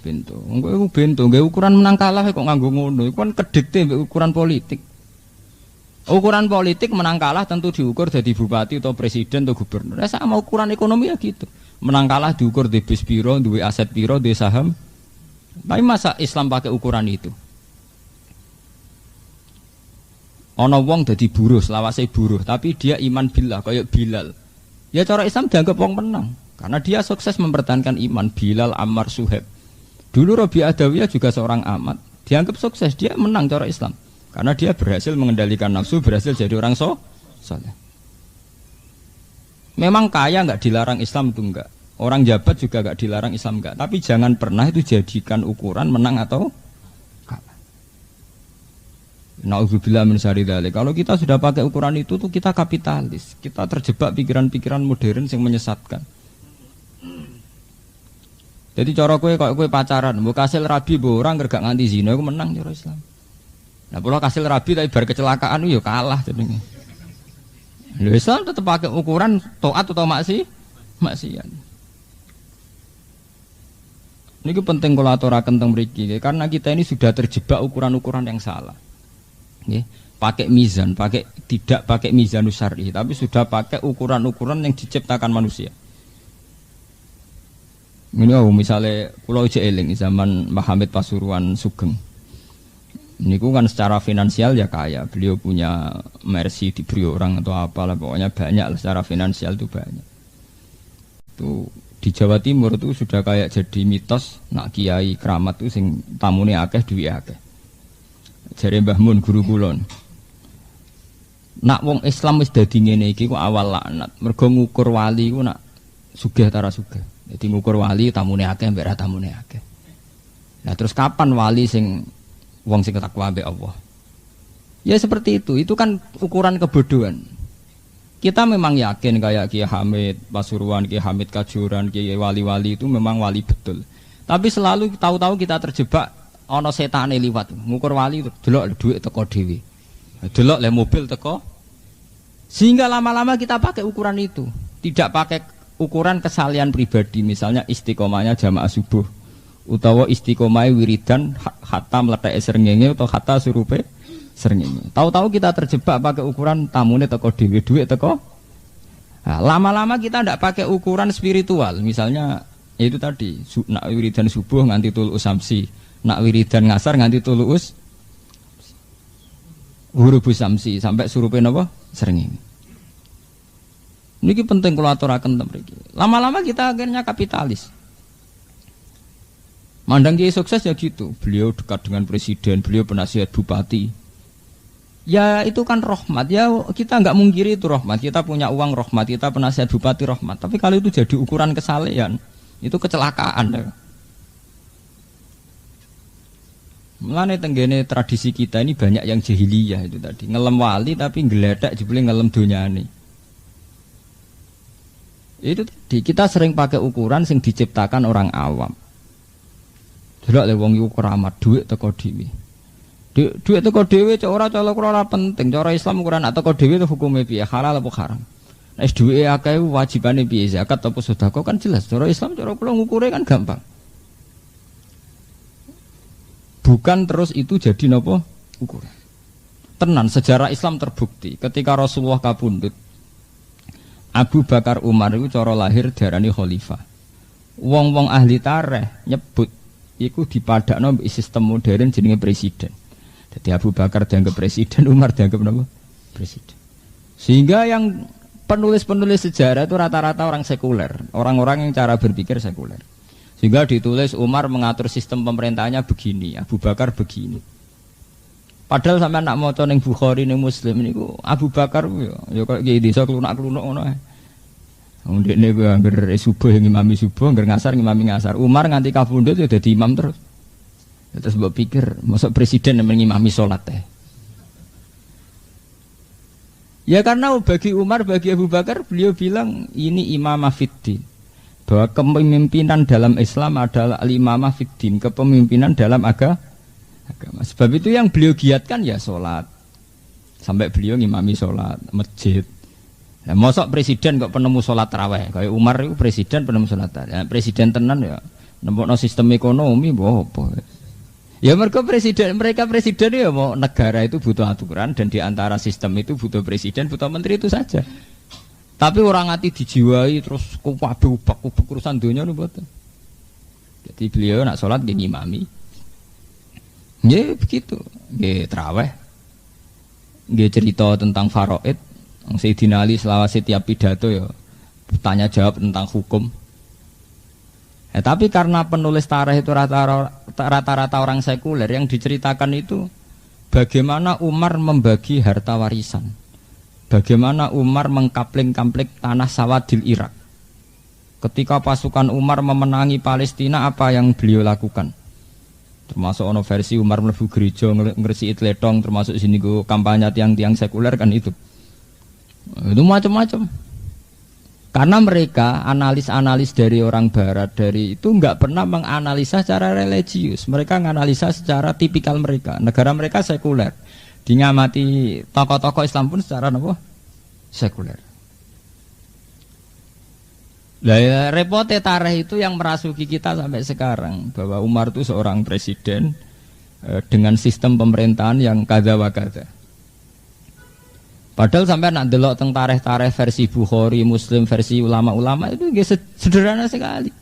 bintu. Engko iku bintu, nggih ukuran menang kalah kok nganggo ngono. Iku kan kedhikte mbek ukuran politik. Ukuran politik menang kalah tentu diukur jadi bupati atau presiden atau gubernur. Nah, sama ukuran ekonomi ya gitu. Menang kalah diukur di bis piro, duwe aset piro, duwe saham. Tapi masa Islam pakai ukuran itu? Ana wong dadi buruh, selawase buruh, tapi dia iman billah kayak Bilal. Ya cara Islam dianggap wong menang karena dia sukses mempertahankan iman. Bilal, Ammar, Suhaib. Dulu Rabi Adawiyah juga seorang amat, dianggap sukses, dia menang cara Islam karena dia berhasil mengendalikan nafsu, berhasil jadi orang soleh. Memang kaya nggak dilarang Islam itu enggak. Orang jabat juga nggak dilarang Islam enggak. Tapi jangan pernah itu jadikan ukuran menang atau kalah. Nauzubillah min syarri dzalik. Kalau kita sudah pakai ukuran itu tuh kita kapitalis. Kita terjebak pikiran-pikiran modern yang menyesatkan. Jadi cara kowe kok kowe pacaran, mbok kasil rabi mbok orang gak nganti zina iku menang cara Islam. Nah, kalau kasil rabi tapi bar kecelakaan yo kalah jenenge. Lho Islam tetap pakai ukuran taat atau maksiat. Ini penting kalau aturaken teng mriki karena kita ini sudah terjebak ukuran-ukuran yang salah. Nggih, pakai mizan, tidak pakai mizanus syar'i, tapi sudah pakai ukuran-ukuran yang diciptakan manusia. Ini misalnya Pulau Jeeling zaman Muhammad Pasuruan Sugeng. Ini kan secara finansial ya kaya, beliau punya Mercy diberi orang atau apalah, pokoknya banyak lah, secara finansial itu banyak. Itu di Jawa Timur itu sudah kayak jadi mitos nak kiai keramat itu sing tamune akeh duwe akeh. Jare Mbah Mun guru kula. Nak wong Islam wis dadi ngene iki kok awal laknat. Mergo ngukur wali ku nak sugih ta ora sugih. Dadi ngukur wali tamune akeh mbek ra tamune akeh. Nah terus kapan wali sing wong sing takwa mbek Allah? Ya seperti itu. Itu kan ukuran kebodohan. Kita memang yakin kayak Kiai Hamid Pasuruan, Kiai Hamid Kajuran, Kiai wali-wali itu memang wali betul. Tapi selalu tahu-tahu kita terjebak ana setane liwat. Ngukur wali delok dhuwit teko dhewe. Delok le mobil teko. Sehingga lama-lama kita pakai ukuran itu. Tidak pakai ukuran kesalian pribadi, misalnya istiqomahnya jamaah subuh utawa istiqomah wiridan hatta mletheke srengenge utawa hatta surupe srengenge. Tahu-tahu kita terjebak pakai ukuran tamune teko dhewe dhuwit teko. Nah, lama-lama kita tidak pakai ukuran spiritual, misalnya itu tadi nak wiridan subuh nganti tulu samsi, nak wiridan ngasar nganti tulu huruf samsi sampai surupe napa srengenge. Ini penting kalau aturaken mriki. Lama-lama kita akhirnya kapitalis. Mandang kiai sukses ya gitu. Beliau dekat dengan presiden, beliau penasihat bupati. Ya itu kan rahmat. Ya kita nggak mungkiri itu rahmat. Kita punya uang rahmat, kita penasihat bupati rahmat. Tapi kalau itu jadi ukuran kesalehan, itu kecelakaan. Mulane tenggene tradisi kita ini banyak yang jahiliyah itu tadi. Ngelem wali tapi ngeledak jebule ngelem donyane. Itu tadi kita sering pakai ukuran sing diciptakan orang awam. Delok le wong iku keramat dhuwit teko dhewe. Dhuwit teko dhewe cek ora colok ora penting. Cara Islam ukuran teko dhewe itu hukume piye? Halal apa haram? Nek dhuwite akeh wajibane piye? Zakat apa sedekah kan jelas. Cara Islam cara kula ngukure kan gampang. Bukan terus itu jadi napa ukuran. Tenan sejarah Islam terbukti ketika Rasulullah kapundhut Abu Bakar Umar itu cara lahir diarani khalifah. Wong-wong ahli tarikh nyebut iku dipadakno mbek sistem modern jenenge presiden. Jadi Abu Bakar dianggap presiden, Umar dianggap napa? Presiden. Sehingga yang penulis-penulis sejarah itu rata-rata orang sekuler, orang-orang yang cara berpikir sekuler. Sehingga ditulis Umar mengatur sistem pemerintahnya begini, Abu Bakar begini. Padahal sampai nak maca ning Bukhari ning Muslim niku Abu Bakar ya kok iki desa klunak-klunuk ngono ae. Ndekne ku angger subuh ngimami subuh, angger ngasar ngimami ngasar. Umar nganti kapundhut ya dadi imam terus. Terus mbok pikir, mosok presiden yang ngimami salat teh. Ya karena bagi Umar, bagi Abu Bakar, beliau bilang ini imamah fiddin. Bahwa kepemimpinan dalam Islam adalah imamah fiddin, kepemimpinan dalam agama. Sebab itu yang beliau giatkan ya sholat. Sampai beliau ngimami sholat, masjid. Nah, mosok presiden kok penemu sholat tarawih. Kayak Umar itu presiden penemu sholat tarawih. Ya, presiden tenan ya, nembokno sistem ekonomi, apa. Ya mereka presiden ya mau negara itu butuh aturan dan diantara sistem itu butuh presiden, butuh menteri itu saja. Tapi orang hati dijiwai terus kubak urusan dunia nih buat. Jadi beliau nak sholat gini imami. Ya begitu, gini terawih, gini cerita tentang faraid. Sayyidina Ali selawase tiap pidato ya tanya jawab tentang hukum. Tapi karena penulis tarikh itu rata-rata orang sekuler, yang diceritakan itu bagaimana Umar membagi harta warisan, bagaimana Umar mengkapling-kapling tanah sawah di Irak. Ketika pasukan Umar memenangi Palestina, apa yang beliau lakukan? Termasuk ono versi Umar mlebu gereja ngresiki tletong, termasuk sini go kampanye tiang-tiang sekuler kan itu macam-macam. Karena mereka analis dari orang barat dari itu enggak pernah menganalisa secara religius. Mereka menganalisa secara tipikal mereka. Negara mereka sekuler. Dingamati tokoh-tokoh Islam pun secara apa? Sekuler. Lah ya, repotnya tarikh itu yang merasuki kita sampai sekarang bahwa Umar itu seorang presiden dengan sistem pemerintahan yang kada wa kada. Padahal sampai nak delok teng tarikh-tarikh versi Bukhari, Muslim, versi ulama-ulama itu sederhana sekali.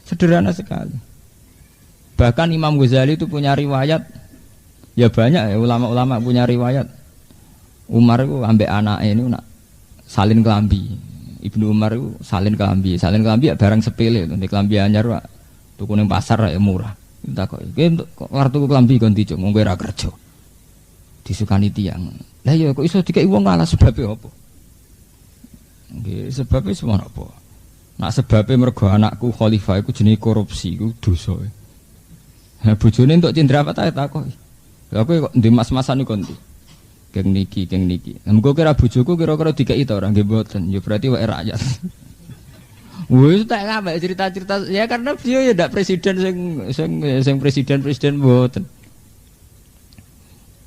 Sederhana sekali. Bahkan Imam Ghazali itu punya riwayat, ya banyak ya ulama-ulama punya riwayat. Umar itu ambek anaknya ini nak salin kelambi. Ibnu Umar itu salin kelambi ya barang sepele, nek kelambi anyar Pak. Tuku ning pasar ya murah. Tak kok kartu kelambi ganti cung, nggo ora kerja. Disukani tiang. Lah ya kok iso dikeki wong ngalah sebabnya apa? Nggih, sebabnya semua apa? Nak sebabnya mergo anakku khalifah iku jenenge korupsi, iku dosa. Ha bojone entuk cindra apa ta takoki. Lah kowe kok ndek mas-masan iku ndi? Geng niki. Muga kira bojoku kira-kira dikeki ta ora nggih mboten. Ya berarti wae rakyat. Wis tak ngambek cerita-cerita ya karena beliau ya ndak presiden sing presiden mboten.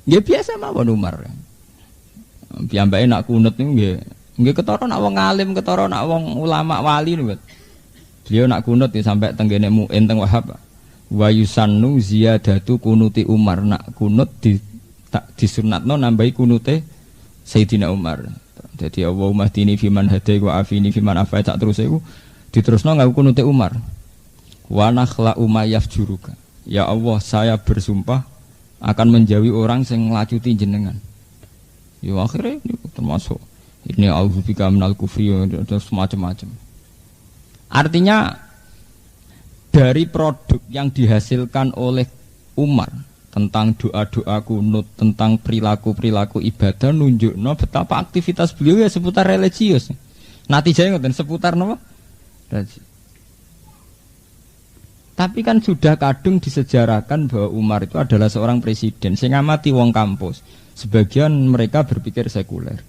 Ya biasa mawon Umar. Piyambake nak kunut niku nggih ketara nak wong alim, ketara nak wong ulama wali niku. Beliau nak kunut ya sampai tenggene Muin teng Wahab. Wa yusannu ziyadatu kunuti Umar, nak kunut disunatno nambahi kunute Sayyidina Umar. Jadi Allahumma hdini fiman hadai wa afini fiman afai tak terus iku diterusno nganggo kunute Umar. Wa nakhla umayyaf juruka. Ya Allah, saya bersumpah akan menjauhi orang yang ngelacuti jenengan. Ya akhirnya ini termasuk ini auzubillahi minal kufri dan semacam-macam. Artinya dari produk yang dihasilkan oleh Umar tentang doa-doa kunut, tentang perilaku-perilaku ibadah nunjukno betapa aktivitas beliau ya seputar religius. Natijanya ngoten seputar napa? Tapi kan sudah kadung disejarahkan bahwa Umar itu adalah seorang presiden sing ngamati wong kampus. Sebagian mereka berpikir sekuler.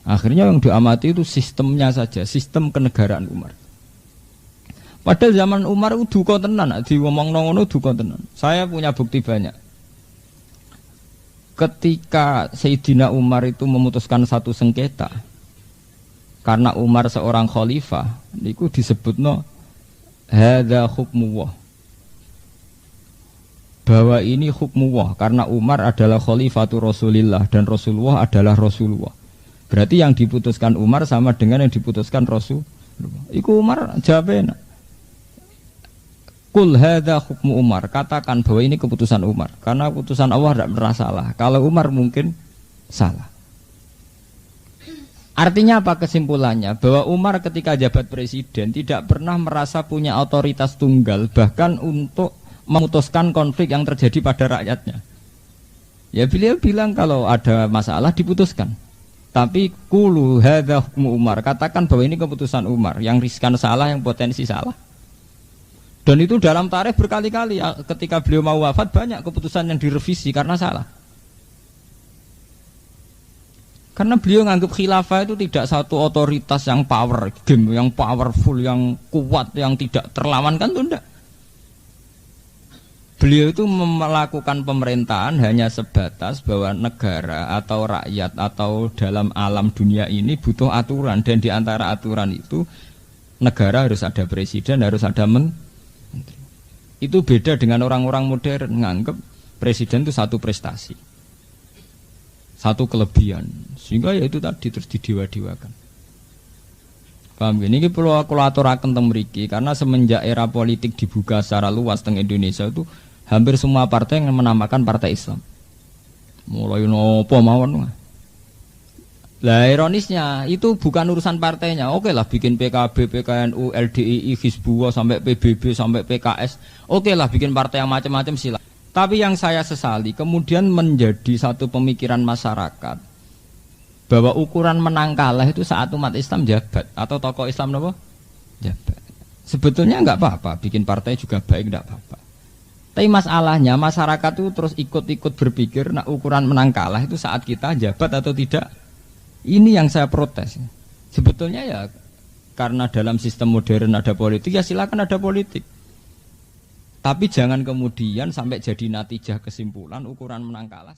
Akhirnya yang diamati itu sistemnya saja, sistem kenegaraan Umar. Padahal zaman Umar itu duka tenan, diomong ngono duka tenan. Saya punya bukti banyak. Ketika Sayyidina Umar itu memutuskan satu sengketa, karena Umar seorang khalifah, itu disebutno hadza hukmuwah. Bahwa ini hukmuwah karena Umar adalah khalifatul Rasulillah dan Rasulullah adalah Rasulullah. Berarti yang diputuskan Umar sama dengan yang diputuskan Rasulullah. Iku Umar jawabnya Kul hadza hukmu Umar, katakan bahwa ini keputusan Umar karena keputusan Allah tidak pernah salah. Kalau Umar mungkin salah. Artinya apa kesimpulannya? Bahwa Umar ketika jabat presiden tidak pernah merasa punya otoritas tunggal bahkan untuk memutuskan konflik yang terjadi pada rakyatnya. Ya beliau bilang kalau ada masalah diputuskan. Tapi kulu hadza hukmu Umar, katakan bahwa ini keputusan Umar, yang riskan salah, yang potensi salah. Dan itu dalam tarikh berkali-kali ketika beliau mau wafat banyak keputusan yang direvisi karena salah. Karena beliau nganggap khilafah itu tidak satu otoritas yang power game, yang powerful, yang kuat, yang tidak terlawan, kan itu enggak. Beliau itu melakukan pemerintahan hanya sebatas bahwa negara atau rakyat atau dalam alam dunia ini butuh aturan, dan di antara aturan itu negara harus ada presiden, harus ada menteri. Itu beda dengan orang-orang modern menganggap presiden itu satu prestasi, satu kelebihan, sehingga ya itu tadi terus didewa-dewakan. Paham gini? Ini perlu aku aturaken teng mriki karena semenjak era politik dibuka secara luas teng Indonesia itu hampir semua partai yang menamakan partai Islam. Mulai nopo mawon. Lah ironisnya itu bukan urusan partainya. Oke lah bikin PKB, PKNU, LDII, Hizbullah sampai PBB sampai PKS. Oke lah bikin partai yang macam-macam sila. Tapi yang saya sesali kemudian menjadi satu pemikiran masyarakat bahwa ukuran menang kalah itu saat umat Islam jabat atau tokoh Islam nopo jabat. Sebetulnya enggak apa-apa, bikin partai juga baik, enggak apa-apa. Tapi masalahnya masyarakat itu terus ikut-ikut berpikir, nah ukuran menang kalah itu saat kita jabat atau tidak. Ini yang saya protes. Sebetulnya ya karena dalam sistem modern ada politik, ya silakan ada politik. Tapi jangan kemudian sampai jadi natijah kesimpulan ukuran menang kalah.